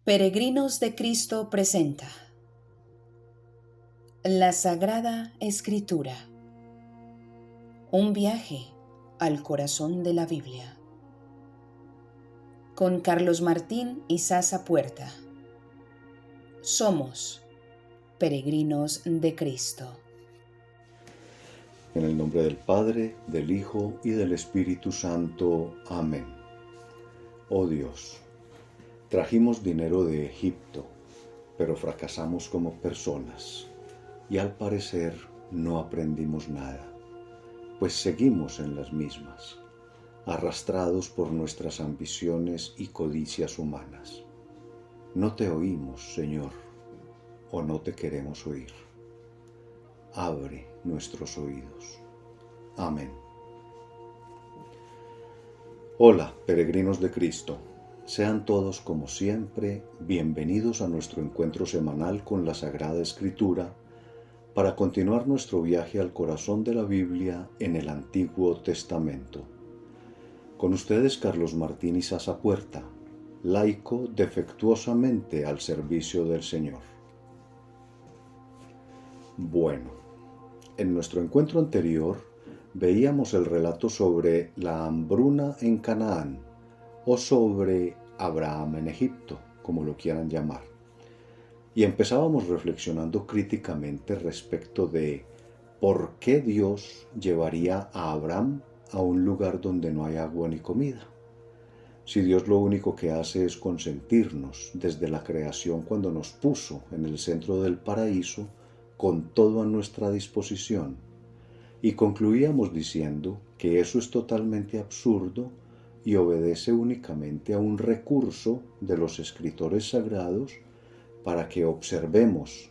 Peregrinos de Cristo presenta la Sagrada Escritura, un viaje al corazón de la Biblia, con Carlos Martín y Sasa Puerta. Somos peregrinos de Cristo. En el nombre del Padre, del Hijo y del Espíritu Santo. Amén. Oh Dios, trajimos dinero de Egipto, pero fracasamos como personas y al parecer no aprendimos nada, pues seguimos en las mismas, arrastrados por nuestras ambiciones y codicias humanas. No te oímos, Señor, o no te queremos oír. Abre nuestros oídos. Amén. Hola, peregrinos de Cristo. Sean todos, como siempre, bienvenidos a nuestro encuentro semanal con la Sagrada Escritura para continuar nuestro viaje al corazón de la Biblia en el Antiguo Testamento. Con ustedes, Carlos Martín y Sasa Puerta, laico defectuosamente al servicio del Señor. Bueno, en nuestro encuentro anterior veíamos el relato sobre la hambruna en Canaán o sobre Abraham en Egipto, como lo quieran llamar. Y empezábamos reflexionando críticamente respecto de por qué Dios llevaría a Abraham a un lugar donde no hay agua ni comida. Si Dios lo único que hace es consentirnos desde la creación cuando nos puso en el centro del paraíso con todo a nuestra disposición. Y concluíamos diciendo que eso es totalmente absurdo y obedece únicamente a un recurso de los escritores sagrados para que observemos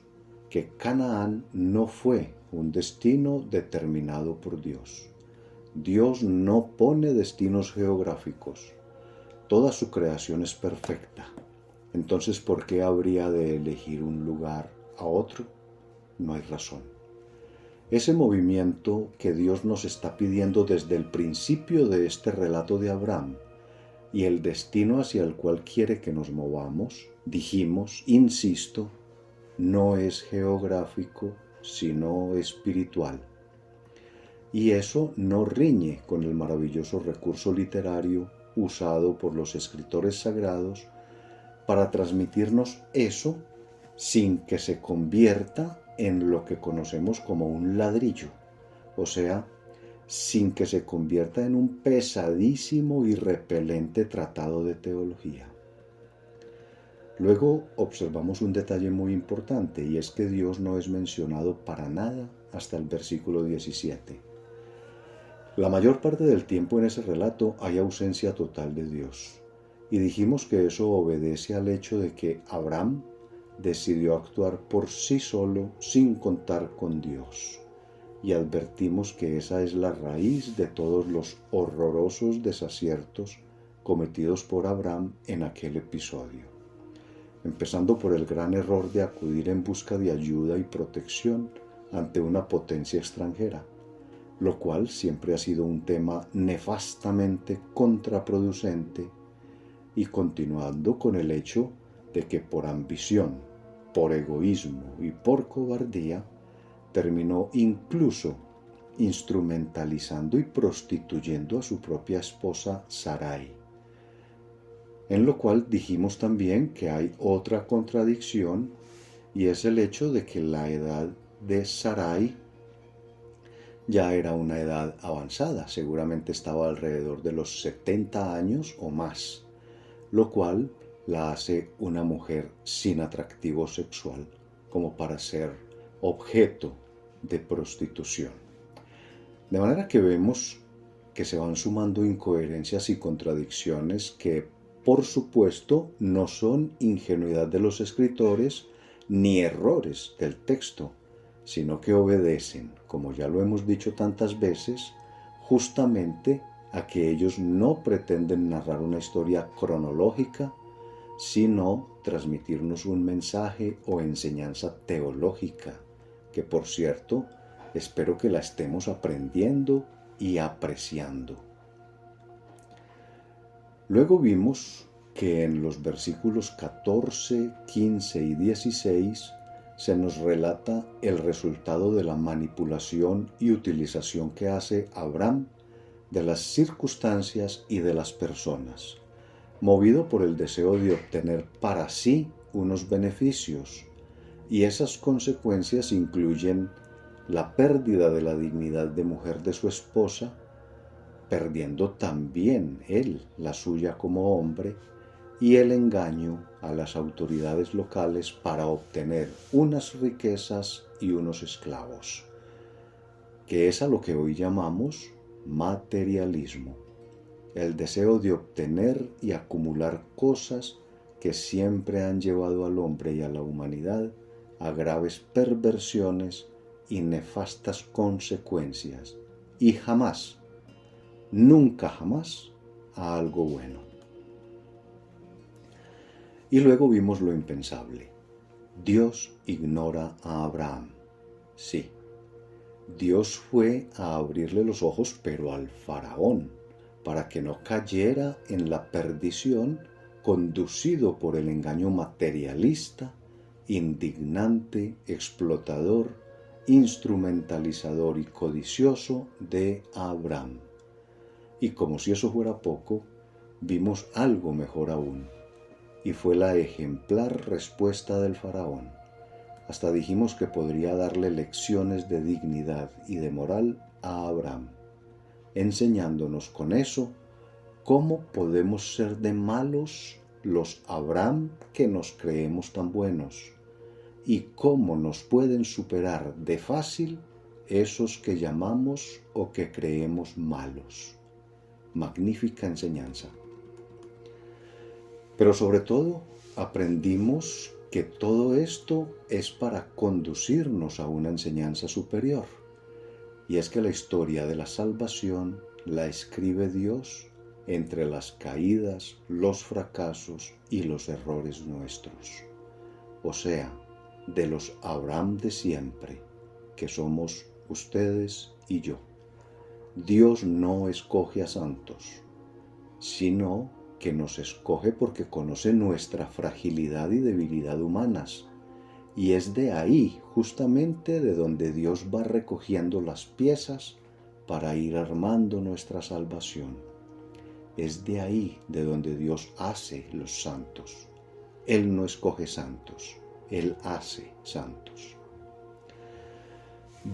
que Canaán no fue un destino determinado por Dios. Dios no pone destinos geográficos. Toda su creación es perfecta. Entonces, ¿por qué habría de elegir un lugar a otro? No hay razón. Ese movimiento que Dios nos está pidiendo desde el principio de este relato de Abraham y el destino hacia el cual quiere que nos movamos, dijimos, insisto, no es geográfico, sino espiritual. Y eso no riñe con el maravilloso recurso literario usado por los escritores sagrados para transmitirnos eso sin que se convierta en lo que conocemos como un ladrillo, o sea, sin que se convierta en un pesadísimo y repelente tratado de teología. Luego observamos un detalle muy importante, y es que Dios no es mencionado para nada hasta el versículo 17. La mayor parte del tiempo en ese relato hay ausencia total de Dios, y dijimos que eso obedece al hecho de que Abraham decidió actuar por sí solo sin contar con Dios. Y advertimos que esa es la raíz de todos los horrorosos desaciertos cometidos por Abraham en aquel episodio. Empezando por el gran error de acudir en busca de ayuda y protección ante una potencia extranjera, lo cual siempre ha sido un tema nefastamente contraproducente, y continuando con el hecho de que por ambición, por egoísmo y por cobardía, terminó incluso instrumentalizando y prostituyendo a su propia esposa Sarai. En lo cual dijimos también que hay otra contradicción, y es el hecho de que la edad de Sarai ya era una edad avanzada, seguramente estaba alrededor de los 70 años o más, lo cual la hace una mujer sin atractivo sexual como para ser objeto de prostitución. De manera que vemos que se van sumando incoherencias y contradicciones que, por supuesto, no son ingenuidad de los escritores ni errores del texto, sino que obedecen, como ya lo hemos dicho tantas veces, justamente a que ellos no pretenden narrar una historia cronológica, sino transmitirnos un mensaje o enseñanza teológica, que por cierto, espero que la estemos aprendiendo y apreciando. Luego vimos que en los versículos 14, 15 y 16 se nos relata el resultado de la manipulación y utilización que hace Abraham de las circunstancias y de las personas, movido por el deseo de obtener para sí unos beneficios, y esas consecuencias incluyen la pérdida de la dignidad de mujer de su esposa, perdiendo también él la suya como hombre, y el engaño a las autoridades locales para obtener unas riquezas y unos esclavos, que es a lo que hoy llamamos materialismo, el deseo de obtener y acumular cosas que siempre han llevado al hombre y a la humanidad a graves perversiones y nefastas consecuencias, y jamás, nunca jamás, a algo bueno. Y luego vimos lo impensable. Dios ignora a Abraham. Sí, Dios fue a abrirle los ojos, pero al faraón, para que no cayera en la perdición conducido por el engaño materialista, indignante, explotador, instrumentalizador y codicioso de Abraham. Y como si eso fuera poco, vimos algo mejor aún, y fue la ejemplar respuesta del faraón. Hasta dijimos que podría darle lecciones de dignidad y de moral a Abraham, enseñándonos con eso cómo podemos ser de malos los Abraham que nos creemos tan buenos, y cómo nos pueden superar de fácil esos que llamamos o que creemos malos. Magnífica enseñanza. Pero sobre todo aprendimos que todo esto es para conducirnos a una enseñanza superior, y es que la historia de la salvación la escribe Dios entre las caídas, los fracasos y los errores nuestros, o sea, de los Abraham de siempre, que somos ustedes y yo. Dios no escoge a santos, sino que nos escoge porque conoce nuestra fragilidad y debilidad humanas, y es de ahí justamente de donde Dios va recogiendo las piezas para ir armando nuestra salvación. Es de ahí de donde Dios hace los santos. Él no escoge santos, Él hace santos.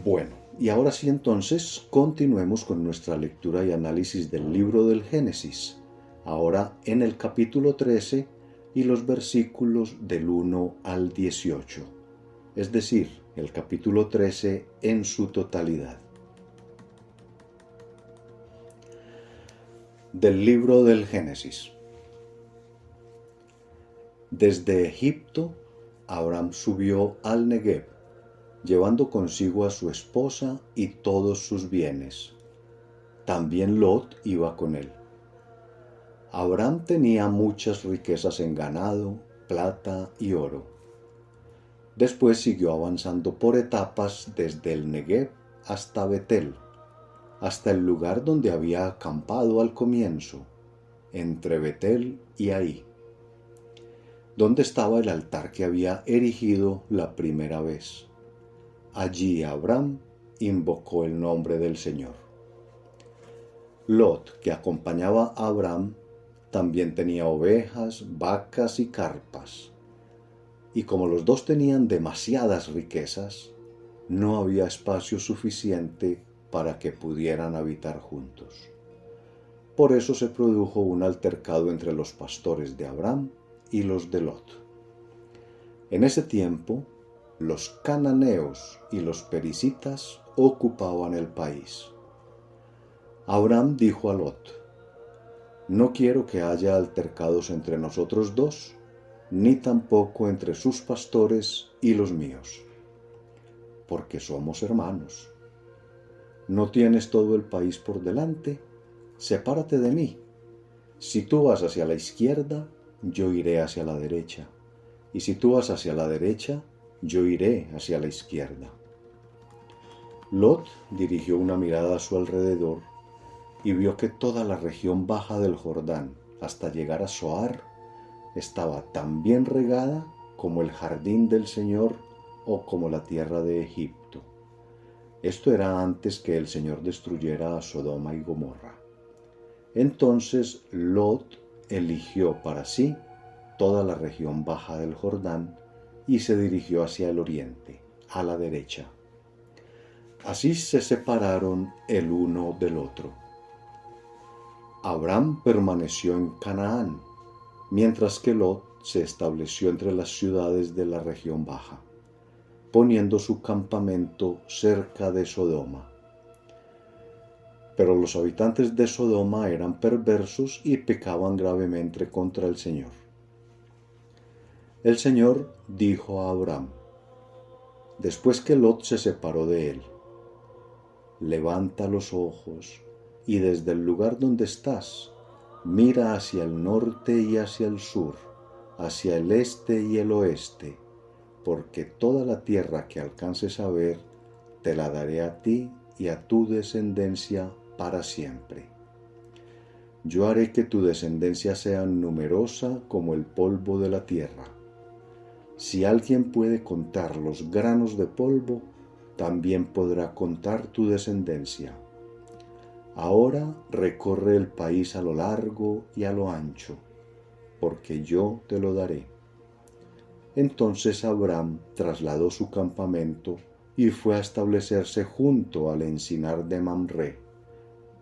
Bueno, y ahora sí entonces continuemos con nuestra lectura y análisis del libro del Génesis, ahora en el capítulo 13 y los versículos del 1 al 18, es decir, el capítulo 13 en su totalidad. Del libro del Génesis. Desde Egipto, Abraham subió al Negev, llevando consigo a su esposa y todos sus bienes. También Lot iba con él. Abraham tenía muchas riquezas en ganado, plata y oro. Después siguió avanzando por etapas desde el Negev hasta Betel, hasta el lugar donde había acampado al comienzo, entre Betel y Ahí, donde estaba el altar que había erigido la primera vez. Allí Abraham invocó el nombre del Señor. Lot, que acompañaba a Abraham, también tenía ovejas, vacas y carpas. Y como los dos tenían demasiadas riquezas, no había espacio suficiente para que pudieran habitar juntos. Por eso se produjo un altercado entre los pastores de Abraham y los de Lot. En ese tiempo, los cananeos y los pericitas ocupaban el país. Abraham dijo a Lot: no quiero que haya altercados entre nosotros dos, ni tampoco entre sus pastores y los míos, porque somos hermanos. ¿No tienes todo el país por delante? Sepárate de mí. Si tú vas hacia la izquierda, yo iré hacia la derecha, y si tú vas hacia la derecha, yo iré hacia la izquierda. Lot dirigió una mirada a su alrededor y vio que toda la región baja del Jordán, hasta llegar a Zoar, estaba tan bien regada como el jardín del Señor o como la tierra de Egipto. Esto era antes que el Señor destruyera a Sodoma y Gomorra. Entonces Lot eligió para sí toda la región baja del Jordán y se dirigió hacia el oriente, a la derecha. Así se separaron el uno del otro. Abraham permaneció en Canaán, mientras que Lot se estableció entre las ciudades de la región baja, poniendo su campamento cerca de Sodoma. Pero los habitantes de Sodoma eran perversos y pecaban gravemente contra el Señor. El Señor dijo a Abraham, después que Lot se separó de él: levanta los ojos y desde el lugar donde estás, mira hacia el norte y hacia el sur, hacia el este y el oeste, porque toda la tierra que alcances a ver, te la daré a ti y a tu descendencia para siempre. Yo haré que tu descendencia sea numerosa como el polvo de la tierra. Si alguien puede contar los granos de polvo, también podrá contar tu descendencia. Ahora recorre el país a lo largo y a lo ancho, porque yo te lo daré. Entonces Abraham trasladó su campamento y fue a establecerse junto al encinar de Mamre,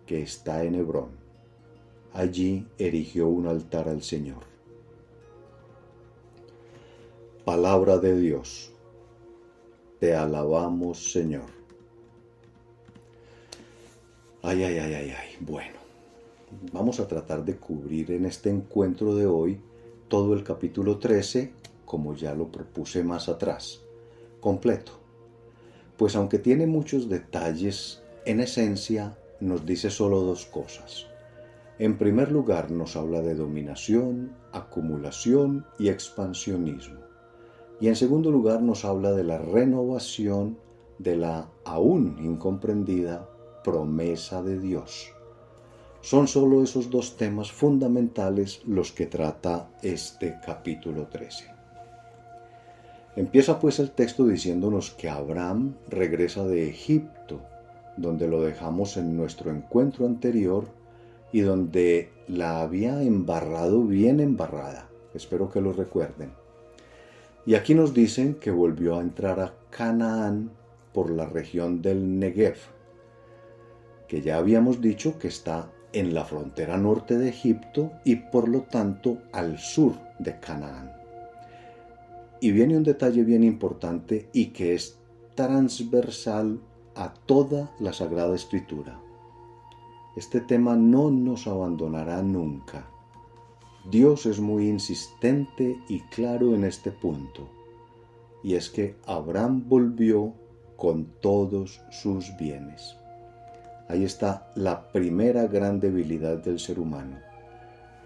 que está en Hebrón. Allí erigió un altar al Señor. Palabra de Dios. Te alabamos, Señor. Ay. Bueno, vamos a tratar de cubrir en este encuentro de hoy todo el capítulo 13, como ya lo propuse más atrás, completo. Pues aunque tiene muchos detalles, en esencia nos dice solo dos cosas. En primer lugar, nos habla de dominación, acumulación y expansionismo. Y en segundo lugar, nos habla de la renovación de la aún incomprendida promesa de Dios. Son solo esos dos temas fundamentales los que trata este capítulo 13. Empieza pues el texto diciéndonos que Abraham regresa de Egipto, donde lo dejamos en nuestro encuentro anterior y donde la había embarrado bien embarrada. Espero que lo recuerden. Y aquí nos dicen que volvió a entrar a Canaán por la región del Negev, que ya habíamos dicho que está en la frontera norte de Egipto y por lo tanto al sur de Canaán. Y viene un detalle bien importante y que es transversal a toda la Sagrada Escritura. Este tema no nos abandonará nunca. Dios es muy insistente y claro en este punto, y es que Abraham volvió con todos sus bienes. Ahí está la primera gran debilidad del ser humano,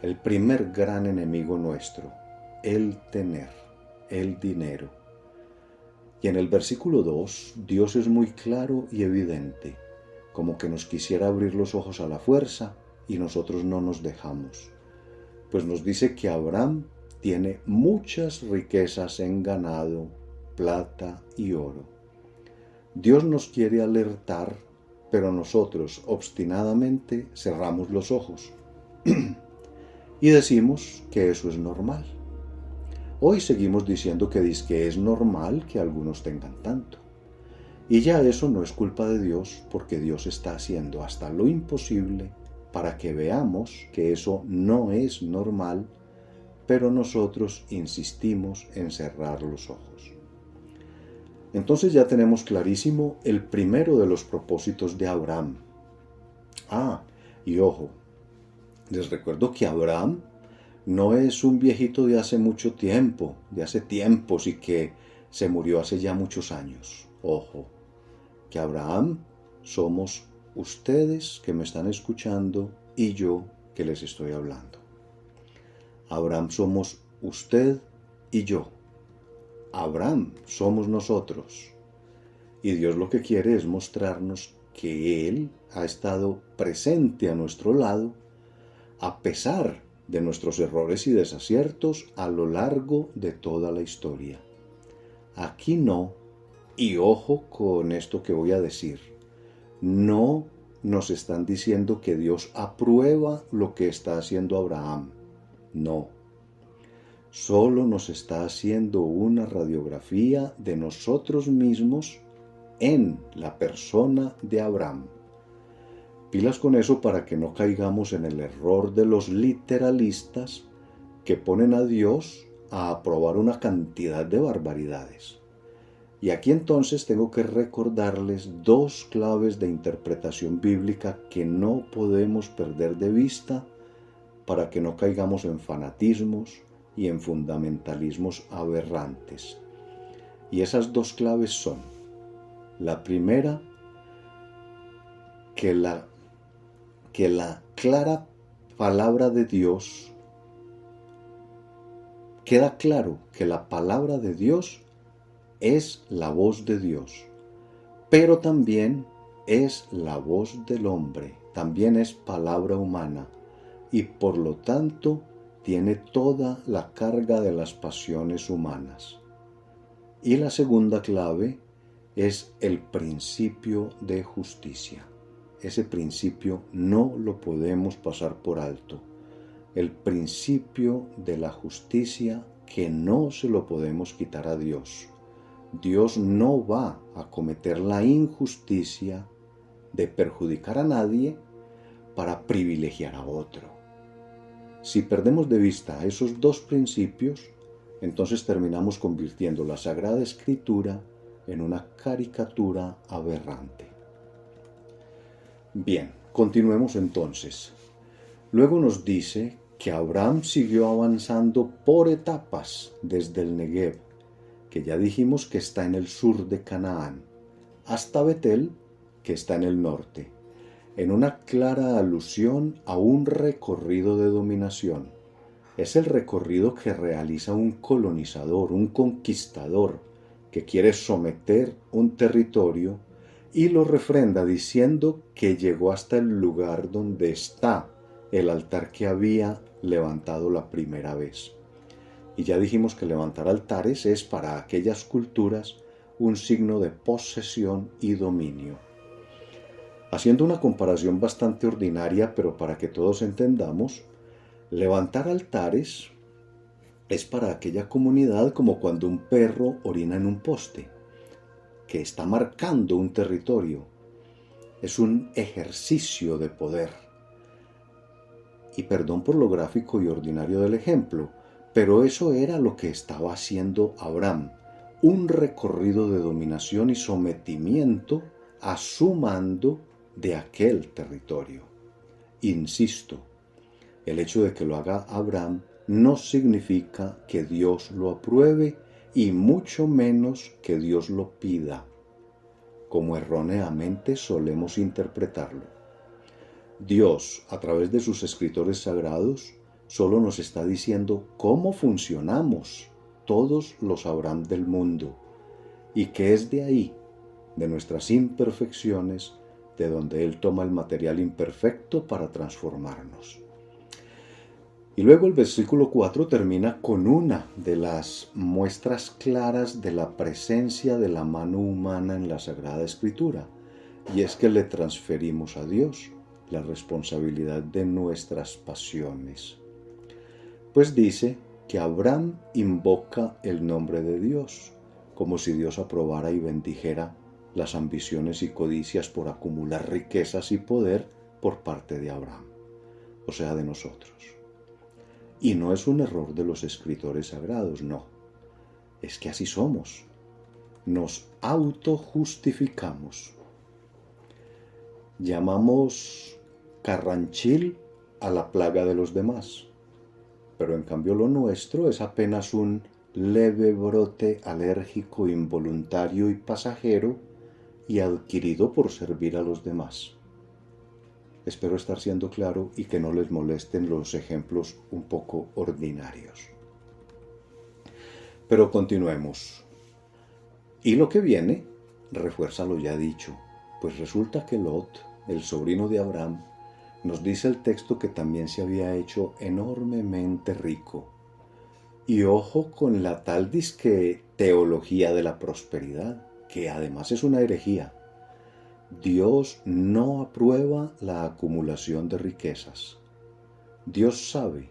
el primer gran enemigo nuestro, el tener, el dinero. Y en el versículo 2, Dios es muy claro y evidente, como que nos quisiera abrir los ojos a la fuerza y nosotros no nos dejamos. Pues nos dice que Abraham tiene muchas riquezas en ganado, plata y oro. Dios nos quiere alertar, pero nosotros obstinadamente cerramos los ojos y decimos que eso es normal. Hoy seguimos diciendo que es normal que algunos tengan tanto. Y ya eso no es culpa de Dios, porque Dios está haciendo hasta lo imposible para que veamos que eso no es normal, pero nosotros insistimos en cerrar los ojos. Entonces ya tenemos clarísimo el primero de los propósitos de Abraham. Y ojo, les recuerdo que Abraham no es un viejito de hace mucho tiempo, de hace tiempos y que se murió hace ya muchos años. Ojo, que Abraham somos ustedes que me están escuchando y yo que les estoy hablando. Abraham somos usted y yo. Abraham somos nosotros. Y Dios lo que quiere es mostrarnos que Él ha estado presente a nuestro lado a pesar de nuestros errores y desaciertos a lo largo de toda la historia. Aquí no, y ojo con esto que voy a decir, no nos están diciendo que Dios aprueba lo que está haciendo Abraham. No. Solo nos está haciendo una radiografía de nosotros mismos en la persona de Abraham. Pilas con eso para que no caigamos en el error de los literalistas que ponen a Dios a aprobar una cantidad de barbaridades. Y aquí entonces tengo que recordarles dos claves de interpretación bíblica que no podemos perder de vista para que no caigamos en fanatismos y en fundamentalismos aberrantes. Y esas dos claves son: la primera, que la clara palabra de Dios, queda claro que la palabra de Dios es la voz de Dios, pero también es la voz del hombre, también es palabra humana y por lo tanto tiene toda la carga de las pasiones humanas. Y la segunda clave es el principio de justicia. Ese principio no lo podemos pasar por alto. El principio de la justicia que no se lo podemos quitar a Dios. Dios no va a cometer la injusticia de perjudicar a nadie para privilegiar a otro. Si perdemos de vista esos dos principios, entonces terminamos convirtiendo la Sagrada Escritura en una caricatura aberrante. Bien, continuemos entonces. Luego nos dice que Abraham siguió avanzando por etapas desde el Negev, que ya dijimos que está en el sur de Canaán, hasta Betel, que está en el norte, en una clara alusión a un recorrido de dominación. Es el recorrido que realiza un colonizador, un conquistador, que quiere someter un territorio y lo refrenda diciendo que llegó hasta el lugar donde está el altar que había levantado la primera vez. Y ya dijimos que levantar altares es para aquellas culturas un signo de posesión y dominio. Haciendo una comparación bastante ordinaria, pero para que todos entendamos, levantar altares es para aquella comunidad como cuando un perro orina en un poste, que está marcando un territorio. Es un ejercicio de poder. Y perdón por lo gráfico y ordinario del ejemplo, pero eso era lo que estaba haciendo Abraham, un recorrido de dominación y sometimiento a su mando de aquel territorio. Insisto, el hecho de que lo haga Abraham no significa que Dios lo apruebe y mucho menos que Dios lo pida, como erróneamente solemos interpretarlo. Dios, a través de sus escritores sagrados, solo nos está diciendo cómo funcionamos todos los Abraham del mundo y que es de ahí, de nuestras imperfecciones, de donde Él toma el material imperfecto para transformarnos. Y luego el versículo 4 termina con una de las muestras claras de la presencia de la mano humana en la Sagrada Escritura, y es que le transferimos a Dios la responsabilidad de nuestras pasiones. Pues dice que Abraham invoca el nombre de Dios, como si Dios aprobara y bendijera las ambiciones y codicias por acumular riquezas y poder por parte de Abraham, o sea, de nosotros. Y no es un error de los escritores sagrados, no. Es que así somos. Nos autojustificamos. Llamamos carranchil a la plaga de los demás. Pero en cambio lo nuestro es apenas un leve brote alérgico involuntario y pasajero y adquirido por servir a los demás. Espero estar siendo claro y que no les molesten los ejemplos un poco ordinarios. Pero continuemos. Y lo que viene refuerza lo ya dicho, pues resulta que Lot, el sobrino de Abraham, Nos dice el texto que también se había hecho enormemente rico. Y ojo con la tal disque teología de la prosperidad, que además es una herejía. Dios no aprueba la acumulación de riquezas. Dios sabe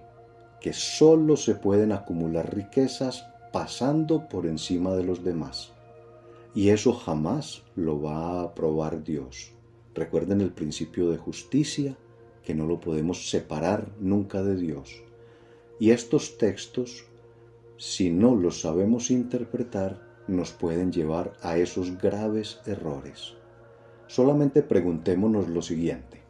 que solo se pueden acumular riquezas pasando por encima de los demás. Y eso jamás lo va a aprobar Dios. Recuerden el principio de justicia, que no lo podemos separar nunca de Dios. Y estos textos, si no los sabemos interpretar, nos pueden llevar a esos graves errores. Solamente preguntémonos lo siguiente.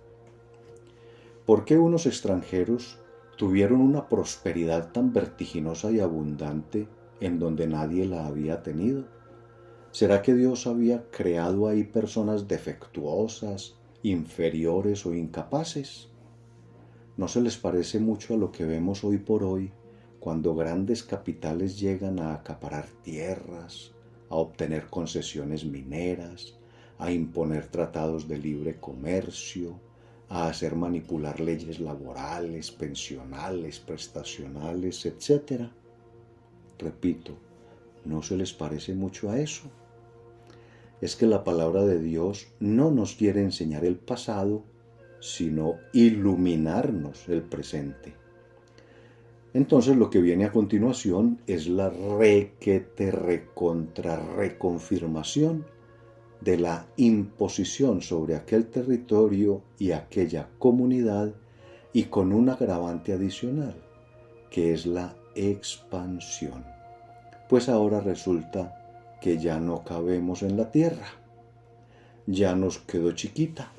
¿Por qué unos extranjeros tuvieron una prosperidad tan vertiginosa y abundante en donde nadie la había tenido? ¿Será que Dios había creado ahí personas defectuosas, inferiores o incapaces? ¿No se les parece mucho a lo que vemos hoy por hoy, cuando grandes capitales llegan a acaparar tierras, a obtener concesiones mineras, a imponer tratados de libre comercio, a hacer manipular leyes laborales, pensionales, prestacionales, etcétera? Repito, ¿no se les parece mucho a eso? Es que la palabra de Dios no nos quiere enseñar el pasado, sino iluminarnos el presente. Entonces lo que viene a continuación es la reconfirmación de la imposición sobre aquel territorio y aquella comunidad, y con un agravante adicional, que es la expansión. Pues ahora resulta que ya no cabemos en la tierra, ya nos quedó chiquita,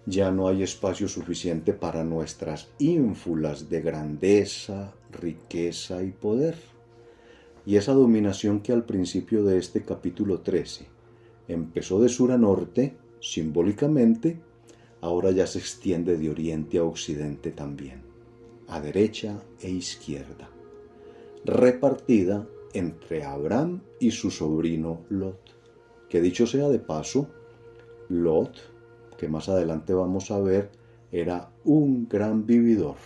ya no hay espacio suficiente para nuestras ínfulas de grandeza, riqueza y poder. Y esa dominación que al principio de este capítulo 13 empezó de sur a norte, simbólicamente, ahora ya se extiende de oriente a occidente también, a derecha e izquierda, repartida entre Abraham y su sobrino Lot. Que dicho sea de paso, Lot, que más adelante vamos a ver, era un gran vividor,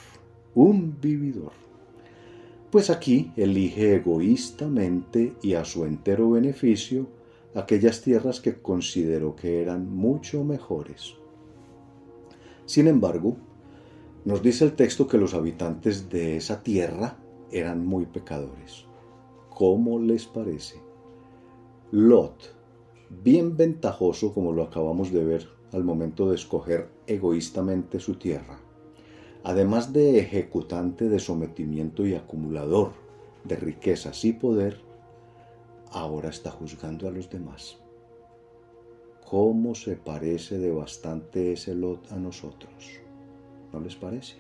Pues aquí elige egoístamente y a su entero beneficio aquellas tierras que consideró que eran mucho mejores. Sin embargo, nos dice el texto que los habitantes de esa tierra eran muy pecadores. ¿Cómo les parece? Lot, bien ventajoso como lo acabamos de ver al momento de escoger egoístamente su tierra, además de ejecutante de sometimiento y acumulador de riquezas y poder, ahora está juzgando a los demás. ¿Cómo se parece de bastante ese Lot a nosotros? ¿No les parece?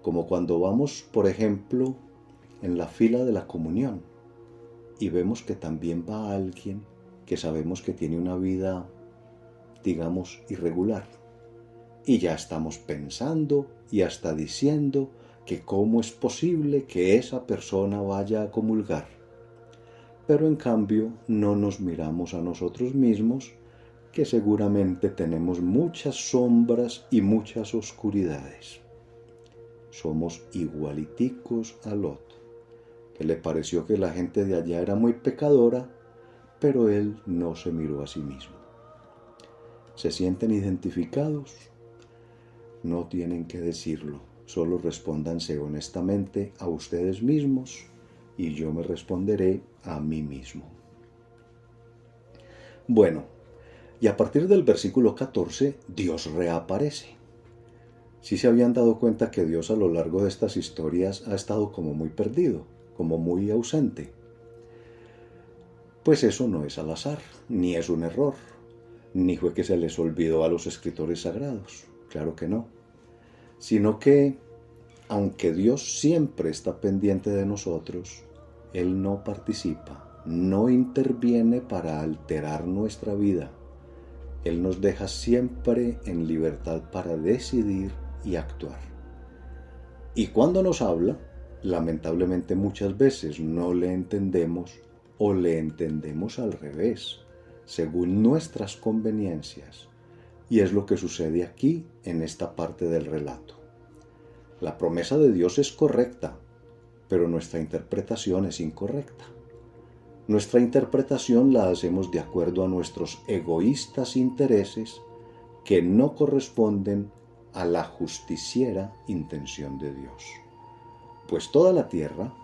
Como cuando vamos, por ejemplo, en la fila de la comunión y vemos que también va alguien que sabemos que tiene una vida, digamos, irregular. Y ya estamos pensando y hasta diciendo que cómo es posible que esa persona vaya a comulgar. Pero en cambio no nos miramos a nosotros mismos, que seguramente tenemos muchas sombras y muchas oscuridades. Somos igualiticos a Lot, que le pareció que la gente de allá era muy pecadora, pero él no se miró a sí mismo. ¿Se sienten identificados? No tienen que decirlo, solo respóndanse honestamente a ustedes mismos y yo me responderé a mí mismo. Bueno, y a partir del versículo 14, Dios reaparece. ¿Sí se habían dado cuenta que Dios a lo largo de estas historias ha estado como muy perdido, como muy ausente? Pues eso no es al azar, ni es un error, ni fue que se les olvidó a los escritores sagrados, claro que no, sino que, aunque Dios siempre está pendiente de nosotros, Él no participa, no interviene para alterar nuestra vida. Él nos deja siempre en libertad para decidir y actuar. Y cuando nos habla, lamentablemente muchas veces no le entendemos o le entendemos al revés, según nuestras conveniencias. Y es lo que sucede aquí en esta parte del relato. La promesa de Dios es correcta, pero nuestra interpretación es incorrecta. Nuestra interpretación la hacemos de acuerdo a nuestros egoístas intereses que no corresponden a la justiciera intención de Dios. Pues toda la tierra,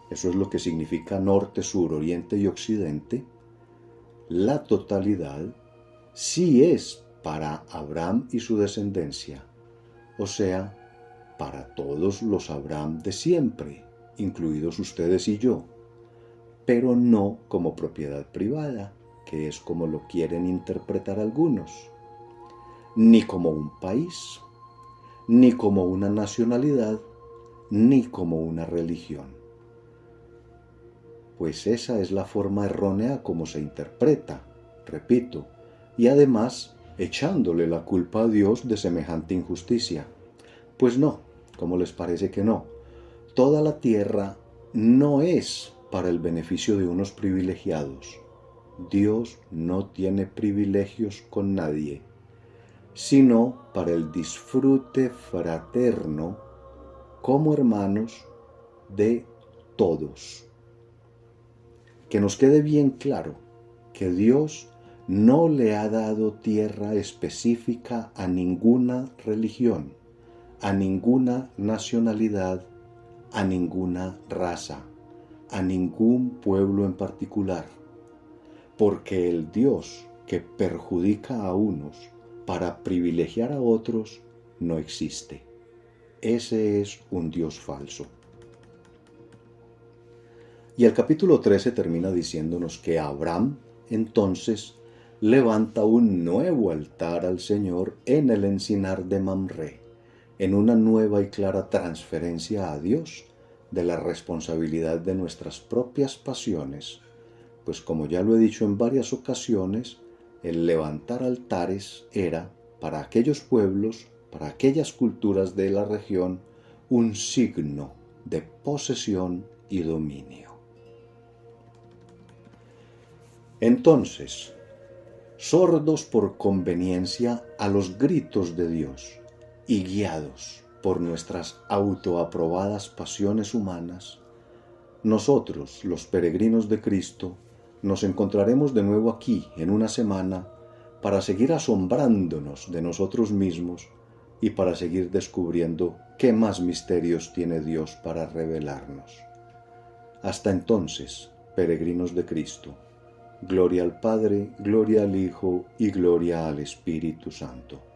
eso es lo que significa norte, sur, oriente y occidente, la totalidad sí es para Abraham y su descendencia, o sea, para todos los Abraham de siempre, incluidos ustedes y yo, pero no como propiedad privada, que es como lo quieren interpretar algunos, ni como un país, ni como una nacionalidad, ni como una religión. Pues esa es la forma errónea como se interpreta, repito, y además echándole la culpa a Dios de semejante injusticia. Pues no, ¿cómo les parece que no? Toda la tierra no es para el beneficio de unos privilegiados. Dios no tiene privilegios con nadie, sino para el disfrute fraterno como hermanos de todos. Que nos quede bien claro que Dios no le ha dado tierra específica a ninguna religión, a ninguna nacionalidad, a ninguna raza, a ningún pueblo en particular, porque el Dios que perjudica a unos para privilegiar a otros no existe. Ese es un Dios falso. Y el capítulo 13 termina diciéndonos que Abraham entonces levanta un nuevo altar al Señor en el encinar de Mamre, en una nueva y clara transferencia a Dios de la responsabilidad de nuestras propias pasiones, pues como ya lo he dicho en varias ocasiones, el levantar altares era, para aquellos pueblos, para aquellas culturas de la región, un signo de posesión y dominio. Entonces, sordos por conveniencia a los gritos de Dios y guiados por nuestras autoaprobadas pasiones humanas, nosotros, los peregrinos de Cristo, nos encontraremos de nuevo aquí en una semana para seguir asombrándonos de nosotros mismos y para seguir descubriendo qué más misterios tiene Dios para revelarnos. Hasta entonces, peregrinos de Cristo, gloria al Padre, gloria al Hijo y gloria al Espíritu Santo.